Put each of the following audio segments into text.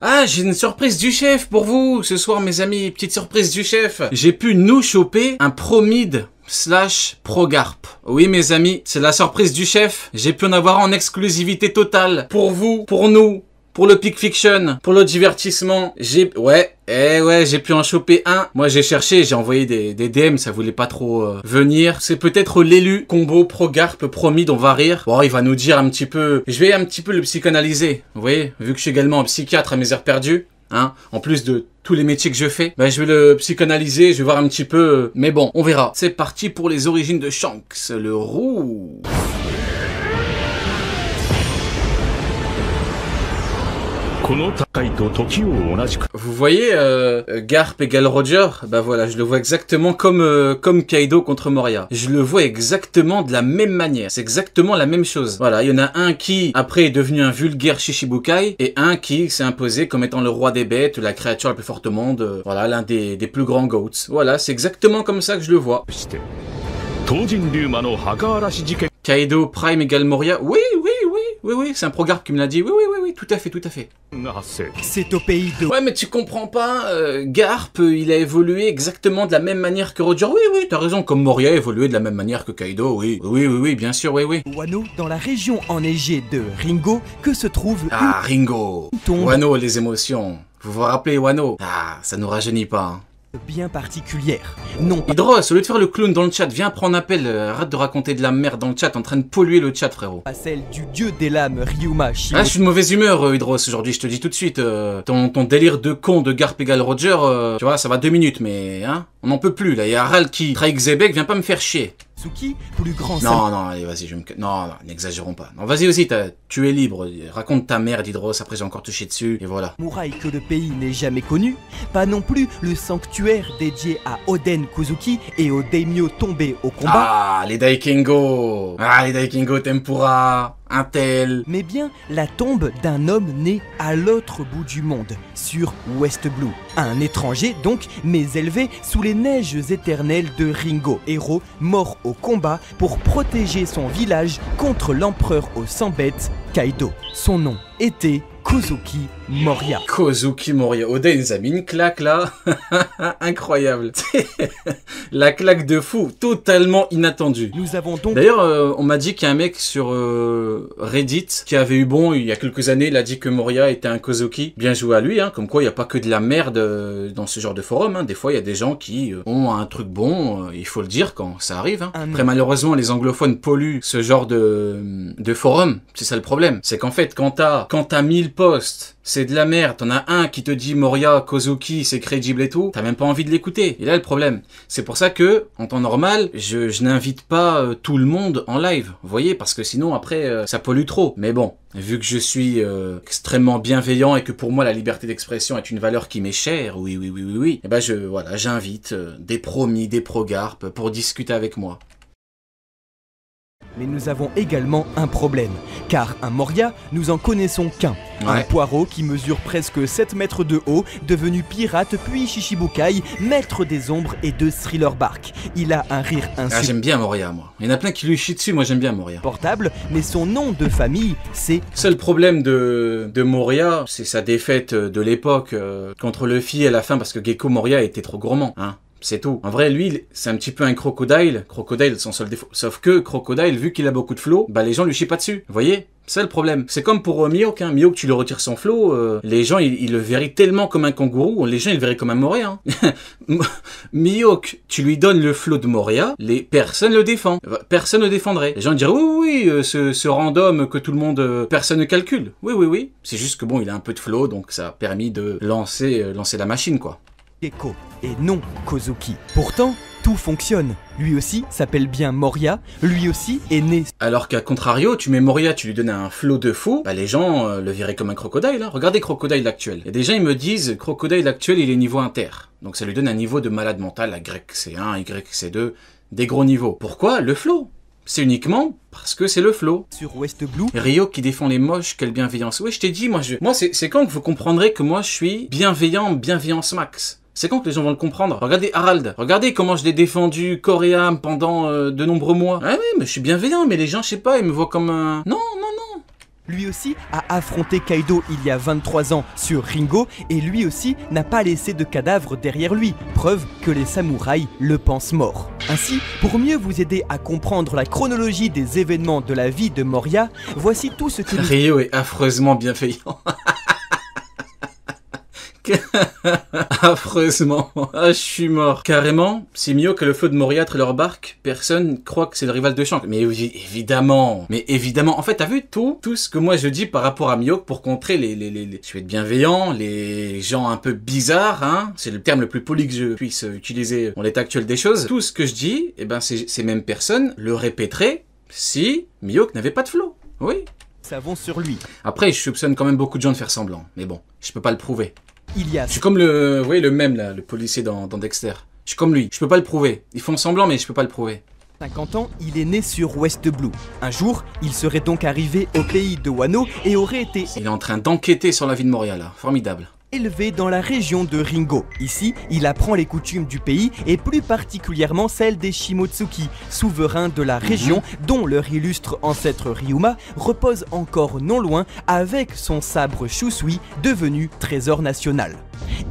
Ah, j'ai une surprise du chef pour vous ce soir, mes amis. Petite surprise du chef. J'ai pu nous choper un pro mid / pro garp. Oui, mes amis, c'est la surprise du chef. J'ai pu en avoir en exclusivité totale. Pour vous, pour nous, pour le Pick Fiction, pour le divertissement. J'ai pu en choper un. Moi, j'ai cherché, j'ai envoyé des DM, ça voulait pas trop venir. C'est peut-être l'élu combo pro garp, pro mid, on va rire. Bon, il va nous dire un petit peu. Je vais un petit peu le psychanalyser. Vous voyez, vu que je suis également un psychiatre à mes heures perdues. Hein, en plus de tous les métiers que je fais, je vais le psychanalyser, je vais voir un petit peu, mais bon, on verra. C'est parti pour les origines de Shanks, le roux. Vous voyez, Garp égale Roger, bah voilà, je le vois exactement comme Kaido contre Moria. Je le vois exactement de la même manière, c'est exactement la même chose. Voilà, il y en a un qui, après, est devenu un vulgaire Shishibukai, et un qui s'est imposé comme étant le roi des bêtes, la créature la plus forte au monde, voilà, l'un des plus grands goats. Voilà, c'est exactement comme ça que je le vois. Kaido Prime égale Moria, oui, c'est un pro Garp qui me l'a dit, oui, tout à fait. C'est au pays de... Ouais, mais tu comprends pas, Garp, il a évolué exactement de la même manière que Roger, oui, t'as raison, comme Moria a évolué de la même manière que Kaido, oui, bien sûr, oui. Wano, dans la région enneigée de Ringo, que se trouve... Ah, Ringo, Wano, les émotions, vous vous rappelez Wano? Ah, ça nous rajeunit pas, hein. Bien particulière. Non. Hydros, au lieu de faire le clown dans le chat, viens prendre appel, arrête de raconter de la merde dans le chat, en train de polluer le chat, frérot. Pas celle du dieu des lames Ryuma Shimo. Ah, je suis de mauvaise humeur, Hydros, aujourd'hui, je te dis tout de suite, ton délire de con de Garp égale Roger, tu vois, ça va 2 minutes, mais, hein, on n'en peut plus, là, il y a Ral qui trahit Xebec, viens pas me faire chier. Suki, plus grand... Non, allez, vas-y, non, n'exagérons pas. Non, vas-y aussi, tu es libre, raconte ta merde, Hydros, après j'ai encore touché dessus, et voilà. Mouraï que le pays n'est jamais connu, pas non plus le sanctuaire dédié à Oden Kozuki et aux daimyo tombés au combat. Ah, les Daikingo Tempura, Intel. Mais bien la tombe d'un homme né à l'autre bout du monde, sur West Blue. Un étranger donc, mais élevé sous les neiges éternelles de Ringo, héros mort au combat pour protéger son village contre l'empereur aux 100 bêtes, Kaido. Son nom était Kozuki Moria. Kozuki Moria. Oden nous a mis une claque là. Incroyable. La claque de fou. Totalement inattendue. Nous avons donc... D'ailleurs, on m'a dit qu'il y a un mec sur Reddit qui avait eu bon, il y a quelques années, il a dit que Moria était un Kozuki. Bien joué à lui, hein. Comme quoi il n'y a pas que de la merde dans ce genre de forum. Hein. Des fois, il y a des gens qui ont un truc bon, il faut le dire quand ça arrive. Hein. Après, malheureusement, les anglophones polluent ce genre de forum. C'est ça le problème. C'est qu'en fait, quand t'as 1000 posts, c'est de la merde, t'en as un qui te dit Moria, Kozuki, c'est crédible et tout, t'as même pas envie de l'écouter. Et là, le problème, c'est pour ça que, en temps normal, je n'invite pas tout le monde en live, vous voyez, parce que sinon, après, ça pollue trop. Mais bon, vu que je suis extrêmement bienveillant et que pour moi, la liberté d'expression est une valeur qui m'est chère, oui, et ben j'invite des promis, des pro-garp pour discuter avec moi. Mais nous avons également un problème, car un Moria, nous en connaissons qu'un. Un poireau qui mesure presque 7 mètres de haut, devenu pirate puis Shishibukai, maître des ombres et de Thriller Bark. Il a un rire Ah, j'aime bien Moria, moi. Il y en a plein qui lui chient dessus, moi j'aime bien Moria. Portable, mais son nom de famille, c'est... Seul problème de Moria, c'est sa défaite de l'époque contre Luffy à la fin, parce que Gecko Moria était trop gourmand, hein. C'est tout. En vrai, lui, c'est un petit peu un crocodile. Crocodile, son seul défaut. Sauf que Crocodile, vu qu'il a beaucoup de flow, bah les gens lui chient pas dessus. Vous voyez? C'est le problème. C'est comme pour Mihawk, hein. Mihawk, tu le retires son flow, les gens, ils le verraient tellement comme un kangourou, les gens, ils le verraient comme un Moria. Hein. Mihawk, tu lui donnes le flow de Moria, personne le défend. Personne le défendrait. Les gens diraient, oui, ce random que tout le monde, personne ne calcule. Oui. C'est juste que bon, il a un peu de flow, donc ça a permis de lancer la machine, quoi. Gecko et non Kozuki. Pourtant, tout fonctionne. Lui aussi s'appelle bien Moria, lui aussi est né... Alors qu'à contrario, tu mets Moria, tu lui donnes un flot de fou, bah les gens le verraient comme un crocodile. Hein. Regardez Crocodile actuel. Et des gens, ils me disent, Crocodile actuel, il est niveau inter. Donc ça lui donne un niveau de malade mental, la YC1, YC2, des gros niveaux. Pourquoi? Le flow. C'est uniquement parce que c'est le flow. Sur West Blue. Rio qui défend les moches, quelle bienveillance. Oui, je t'ai dit, moi c'est quand que vous comprendrez que moi je suis bienveillance max. C'est quand que les gens vont le comprendre? Regardez Harald, regardez comment je l'ai défendu corps et âme pendant de nombreux mois. Ah oui, mais je suis bienveillant, mais les gens, je sais pas, ils me voient comme un... Non. Lui aussi a affronté Kaido il y a 23 ans sur Ringo et lui aussi n'a pas laissé de cadavre derrière lui, preuve que les samouraïs le pensent mort. Ainsi, pour mieux vous aider à comprendre la chronologie des événements de la vie de Moria, voici tout ce que... Ryo est affreusement bienveillant. Affreusement. Ah, je suis mort. Carrément, si Mihawk a le flot de Moria entre leur barque, personne croit que c'est le rival de Shanks. Mais évidemment. Mais évidemment. En fait, t'as vu tout ce que moi je dis par rapport à Mihawk pour contrer je vais être bienveillant, les gens un peu bizarres, hein. C'est le terme le plus poli que je puisse utiliser en l'état actuel des choses. Tout ce que je dis, eh ben, ces mêmes personnes le répéteraient si Mihawk n'avait pas de flot. Oui. Savons sur lui. Après, je soupçonne quand même beaucoup de gens de faire semblant. Mais bon, je peux pas le prouver. Il y a... Je suis comme vous voyez le même là, le policier dans Dexter. Je suis comme lui, je peux pas le prouver. Ils font semblant mais je peux pas le prouver. 50 ans, il est né sur West Blue. Un jour, il serait donc arrivé au pays de Wano et aurait été... Il est en train d'enquêter sur la vie de Moria là, formidable. Élevé dans la région de Ringo. Ici, il apprend les coutumes du pays et plus particulièrement celles des Shimotsuki, souverains de la région dont leur illustre ancêtre Ryuma repose encore non loin avec son sabre Shusui devenu trésor national.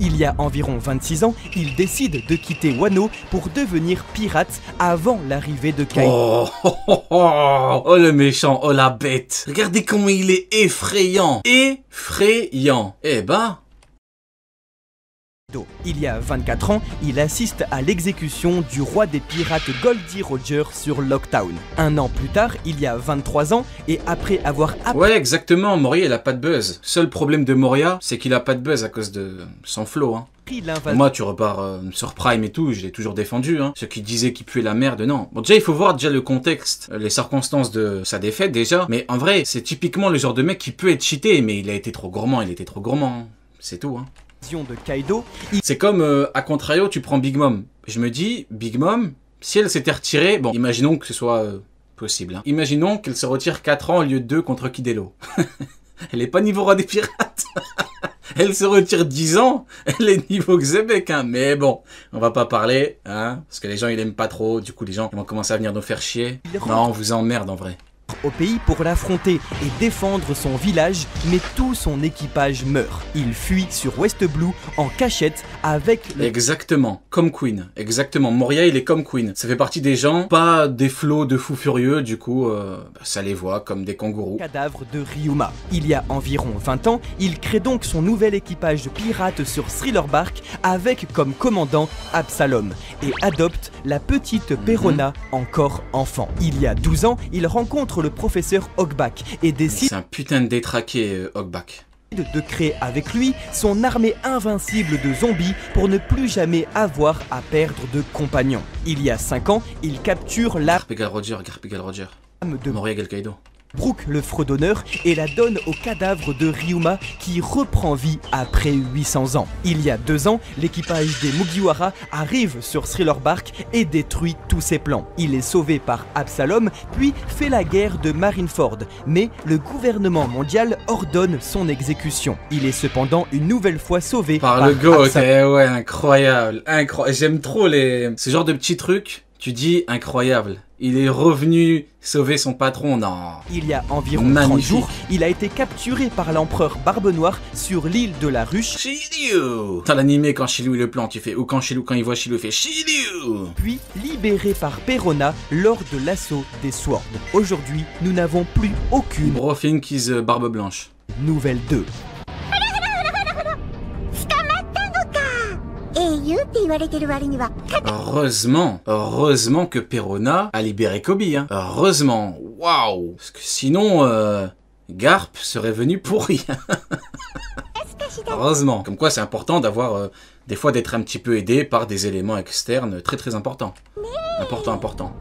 Il y a environ 26 ans, il décide de quitter Wano pour devenir pirate avant l'arrivée de Kaido. Oh le méchant, oh la bête. Regardez comment il est effrayant. Effrayant. Eh ben... Il y a 24 ans, il assiste à l'exécution du roi des pirates Goldie Roger sur Locktown. Un an plus tard, il y a 23 ans, et après avoir... Ouais, exactement, Moria il a pas de buzz. Seul problème de Moria, c'est qu'il a pas de buzz à cause de son flow, hein. Moi, tu repars sur Prime et tout, je l'ai toujours défendu, hein. Ceux qui disaient qu'il puait la merde, non. Bon, déjà, il faut voir le contexte, les circonstances de sa défaite, déjà. Mais en vrai, c'est typiquement le genre de mec qui peut être cheaté, mais il a été trop gourmand, hein. C'est tout, hein. De Kaido, c'est comme, à contrario, tu prends Big Mom. Je me dis, Big Mom, si elle s'était retirée... Bon, imaginons que ce soit possible, hein. Imaginons qu'elle se retire 4 ans au lieu de 2 contre Kidelo. Elle est pas niveau roi des pirates. Elle se retire 10 ans, elle est niveau Xebec, hein. Mais bon, on va pas parler, hein, parce que les gens ils aiment pas trop, du coup les gens ils vont commencer à venir nous faire chier. Non, on vous emmerde en vrai. Au pays pour l'affronter et défendre son village, mais tout son équipage meurt. Il fuit sur West Blue en cachette avec le... Exactement, comme Queen. Exactement, Moria il est comme Queen. Ça fait partie des gens, pas des flots de fous furieux, du coup ça les voit comme des kangourous. Cadavre de Ryuma. Il y a environ 20 ans, il crée donc son nouvel équipage de pirates sur Thriller Bark avec comme commandant Absalom et adopte la petite Perona encore enfant. Il y a 12 ans, il rencontre le professeur Hogback et décide... C'est un putain de détraqué, Hogback. De créer avec lui son armée invincible de zombies pour ne plus jamais avoir à perdre de compagnons. Il y a 5 ans, il capture la... Garp égale Roger. De Moria égale Kaido. Brooke le fredonneur et la donne au cadavre de Ryuma qui reprend vie après 800 ans. Il y a 2 ans, l'équipage des Mugiwara arrive sur Thriller Bark et détruit tous ses plans. Il est sauvé par Absalom, puis fait la guerre de Marineford, mais le gouvernement mondial ordonne son exécution. Il est cependant une nouvelle fois sauvé par le GOAT. Ouais, incroyable, j'aime trop ce genre de petits trucs. Tu dis incroyable. Il est revenu sauver son patron, non. Il y a environ 30 jours, il a été capturé par l'empereur Barbe Noire sur l'île de la Ruche. Shiryu. Dans l'animé, quand Shiryu le plante, il fait... Ou quand il voit Shiryu, il fait Shiryu. Puis libéré par Perona lors de l'assaut des Swords. Aujourd'hui, nous n'avons plus aucune... Brofinki's Barbe Blanche. Nouvelle 2. Heureusement que Perona a libéré Kobe, hein. Heureusement, waouh. Parce que sinon, Garp serait venu pour rien. Heureusement. Comme quoi, c'est important d'avoir, des fois, d'être un petit peu aidé par des éléments externes très très importants. Important.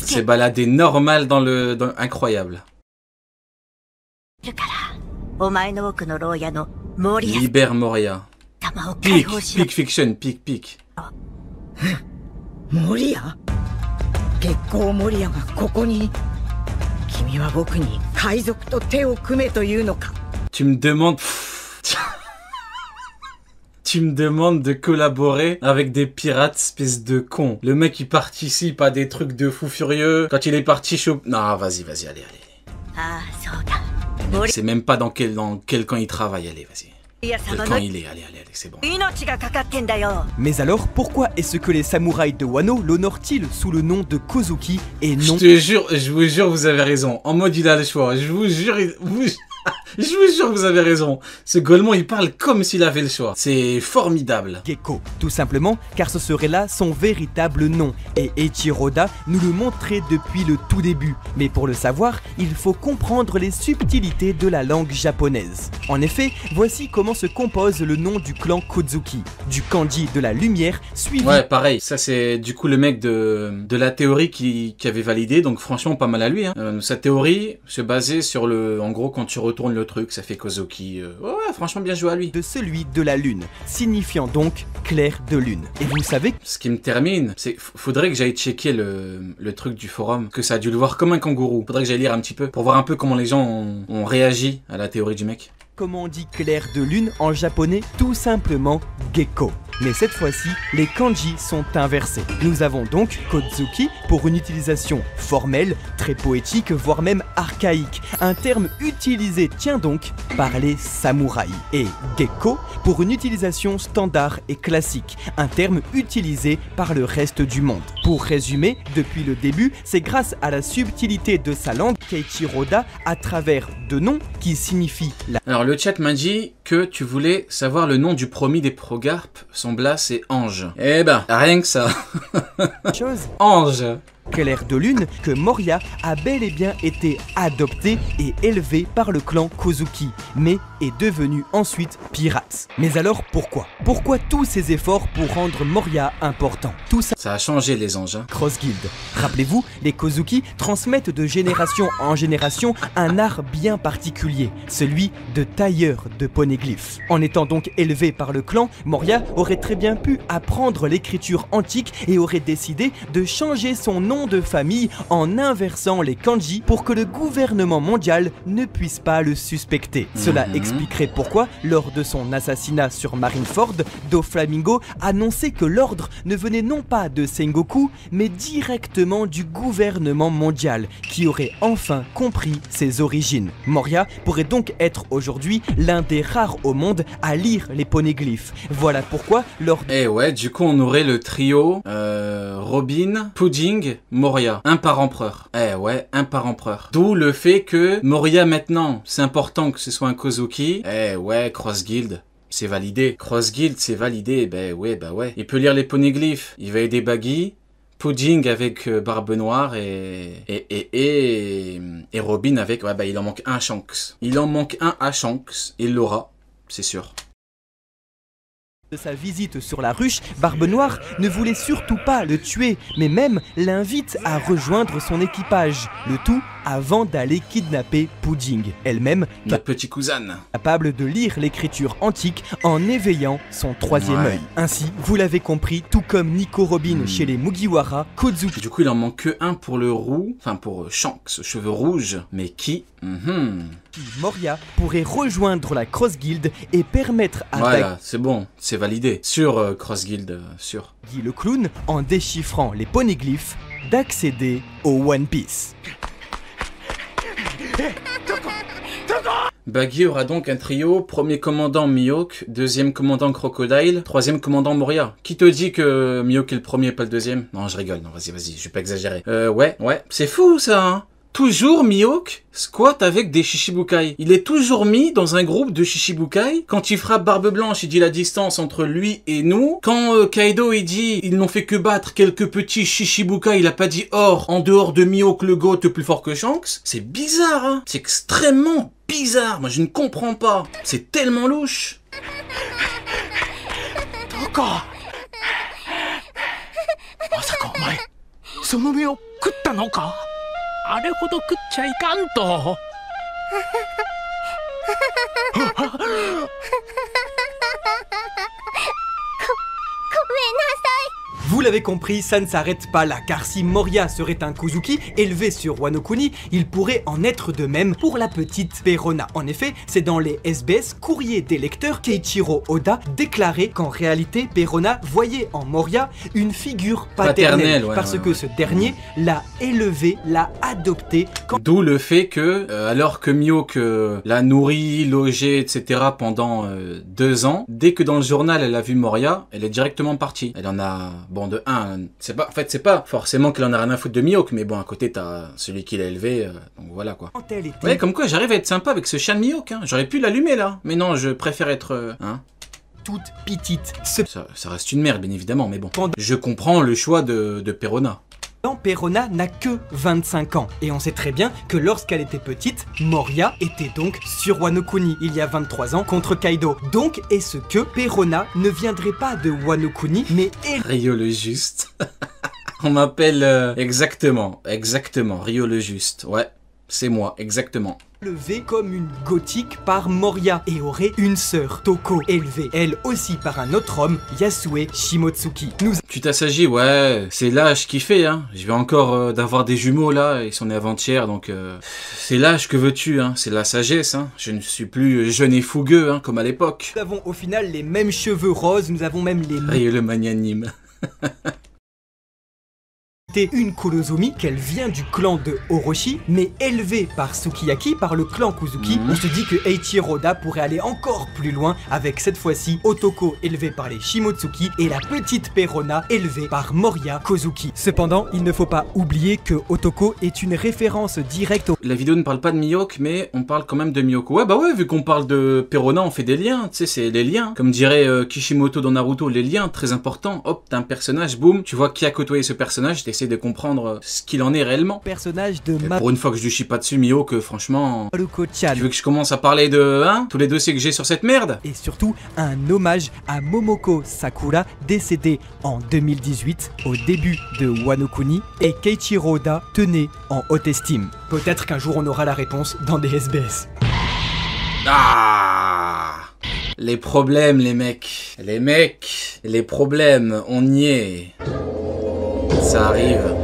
C'est baladé normal dans incroyable. Libère Moria. Peak fiction, peak. Moria? Gekkou Moria ga koko ni? Kimi wa boku ni kaizoku to te o kume to iu no ka? Tu me demandes... Tu me demandes de collaborer avec des pirates, espèce de con. Le mec, il participe à des trucs de fou furieux. Quand il est parti Non, vas-y, allez. C'est même pas dans quel camp il travaille, allez, vas-y. Quel camp il est, allez, c'est bon. Mais alors, pourquoi est-ce que les samouraïs de Wano l'honorent-ils sous le nom de Kozuki et non... Je vous jure, vous avez raison. En mode, il a le choix. Je vous jure, je vous jure, vous avez raison. Ce Golemon, il parle comme s'il avait le choix. C'est formidable. Gekko, tout simplement car ce serait là son véritable nom. Et Eiichiro Oda nous le montrait depuis le tout début. Mais pour le savoir, il faut comprendre les subtilités de la langue japonaise. En effet, voici comment se compose le nom du clan Kozuki. Du kanji de la lumière, suivi... Ouais, pareil. Ça, c'est du coup le mec de la théorie qui avait validé. Donc franchement, pas mal à lui. Hein. Sa théorie se basait sur le... En gros, quand tu retournes le truc, ça fait Kozuki. Ouais, franchement, bien joué à lui. De celui de la lune, signifiant donc clair de lune. Et vous savez... Ce qui me termine, c'est... Faudrait que j'aille checker le truc du forum, que ça a dû le voir comme un kangourou. Faudrait que j'aille lire un petit peu, pour voir un peu comment les gens ont réagi à la théorie du mec. Comment on dit clair de lune en japonais? Tout simplement Gekko. Mais cette fois-ci, les kanji sont inversés. Nous avons donc Kozuki pour une utilisation formelle, très poétique, voire même archaïque. Un terme utilisé, tiens donc, par les samouraïs. Et Gekko pour une utilisation standard et classique. Un terme utilisé par le reste du monde. Pour résumer, depuis le début, c'est grâce à la subtilité de sa langue qu'Eiichiro Oda, à travers deux noms qui signifient la... Alors le chat m'a dit que tu voulais savoir le nom du promis des Progarpes. Son blast c'est Ange. Eh ben, rien que ça. chose. Ange. Clair de lune que Moria a bel et bien été adopté et élevé par le clan Kozuki, mais est devenu ensuite pirate. Mais alors pourquoi? Pourquoi tous ces efforts pour rendre Moria important? Tout ça... Ça a changé les anges. Hein. Cross Guild. Rappelez-vous, les Kozuki transmettent de génération en génération un art bien particulier, celui de tailleur de poneglyphes. En étant donc élevé par le clan, Moria aurait très bien pu apprendre l'écriture antique et aurait décidé de changer son nom de famille en inversant les kanji pour que le gouvernement mondial ne puisse pas le suspecter. Cela expliquerait pourquoi, lors de son assassinat sur Marineford, Doflamingo annonçait que l'ordre ne venait non pas de Sengoku, mais directement du gouvernement mondial, qui aurait enfin compris ses origines. Moria pourrait donc être aujourd'hui l'un des rares au monde à lire les poneglyphes. Voilà pourquoi, lors de... Eh ouais, du coup on aurait le trio Robin, Pudding, Moria, un par empereur. Eh ouais, un par empereur. D'où le fait que Moria maintenant, c'est important que ce soit un Kozuki. Eh ouais, Cross Guild. C'est validé. Cross Guild, c'est validé. Bah ouais. Il peut lire les poneglyphes. Il va aider Baggy. Pudding avec Barbe Noire et Robin avec... Ouais, bah il en manque un à Shanks. Il en manque un à Shanks. Il l'aura, c'est sûr. De sa visite sur la ruche, Barbe Noire ne voulait surtout pas le tuer, mais même l'invite à rejoindre son équipage. Le tout avant d'aller kidnapper Pudding, elle-même la petite cousine, capable de lire l'écriture antique en éveillant son troisième œil. Ainsi, vous l'avez compris, tout comme Nico Robin chez les Mugiwara, Kozuki... Du coup, il en manque que un pour le roux, enfin pour Shanks, cheveux rouges, mais qui Moria pourrait rejoindre la Cross Guild et permettre à... Voilà, c'est bon, c'est validé. Sur Cross Guild, sûr. Guy le clown, en déchiffrant les poneglyphes, d'accéder au One Piece. Baggy aura donc un trio, premier commandant Mihawk, deuxième commandant Crocodile, troisième commandant Moria. Qui te dit que Mihawk est le premier et pas le deuxième? Non, je rigole, non, vas-y, je vais pas exagérer. Ouais, c'est fou ça, hein. Toujours Mihawk squatte avec des Shichibukai. Il est toujours mis dans un groupe de Shichibukai. Quand il frappe Barbe Blanche, il dit la distance entre lui et nous. Quand Kaido il dit ils n'ont fait que battre quelques petits Shichibukai, il a pas dit or, en dehors de Mihawk le GOAT plus fort que Shanks. C'est bizarre, hein. C'est extrêmement bizarre. Moi je ne comprends pas. C'est tellement louche. Toko, Masaka omae, sono me o kutta no ka? あれほど食っちゃいかんと。ごめんなさい。Vous l'avez compris, ça ne s'arrête pas là, car si Moria serait un Kozuki élevé sur Wano Kuni, il pourrait en être de même pour la petite Perona. En effet, c'est dans les SBS Courrier des lecteurs qu'Eiichiro Oda déclarait qu'en réalité, Perona voyait en Moria une figure paternelle, parce que ce dernier l'a élevé, l'a adopté. D'où le fait que, alors que Mihawk l'a nourri, logé, etc. pendant 2 ans, dès que dans le journal elle a vu Moria, elle est directement partie. Elle en a, bon, de un, c'est pas, en fait, c'est pas forcément qu'elle en a rien à foutre de Mihawk, mais bon, à côté t'as celui qui l'a élevé, donc voilà quoi. Ouais, comme quoi j'arrive à être sympa avec ce chien de Mihawk, hein. J'aurais pu l'allumer là, mais non, je préfère être, toute petite. Ça reste une merde, bien évidemment, mais bon. Je comprends le choix de Perona. Perona n'a que 25 ans, et on sait très bien que lorsqu'elle était petite, Moria était donc sur Wano Kuni il y a 23 ans contre Kaido. Donc est-ce que Perona ne viendrait pas de Wano Kuni, mais Rio le Juste. On m'appelle exactement, Rio le Juste, ouais, c'est moi, exactement. Élevée comme une gothique par Moria et aurait une sœur, Toko, élevée elle aussi par un autre homme, Yasue Shimotsuki. Tu t'assagis, ouais, c'est l'âge qui fait, hein. Je vais encore d'avoir des jumeaux là, ils sont nés avant-hier, donc c'est l'âge, que veux-tu, hein. C'est la sagesse, hein. Je ne suis plus jeune et fougueux, hein, comme à l'époque. Nous avons au final les mêmes cheveux roses, nous avons même les Rio le magnanime. Une Kurozumi qu'elle vient du clan de Orochi, mais élevée par Sukiyaki, par le clan Kuzuki. On se dit que Eiichiro Oda pourrait aller encore plus loin avec cette fois-ci Otoko élevé par les Shimotsuki et la petite Perona élevée par Moria Kozuki. Cependant, il ne faut pas oublier que Otoko est une référence directe au... La vidéo ne parle pas de Mihawk, mais on parle quand même de Miyoko. Ouais, bah ouais, vu qu'on parle de Perona, on fait des liens, tu sais, c'est les liens. Comme dirait Kishimoto dans Naruto, les liens, très importants. Hop, t'as un personnage, boum, tu vois qui a côtoyé ce personnage, t'essaies de comprendre ce qu'il en est réellement. Personnage de Pour une fois que je chie pas dessus, Mihawk, franchement... Maruko-chan. Tu veux que je commence à parler de, tous les dossiers que j'ai sur cette merde? Et surtout, un hommage à Momoko Sakura, décédée en 2018, au début de Wano Kuni, et qu'Eiichiro Oda tenait en haute estime. Peut-être qu'un jour on aura la réponse dans des SBS. Ah! Les problèmes, les mecs. Les problèmes, on y est. Ça arrive.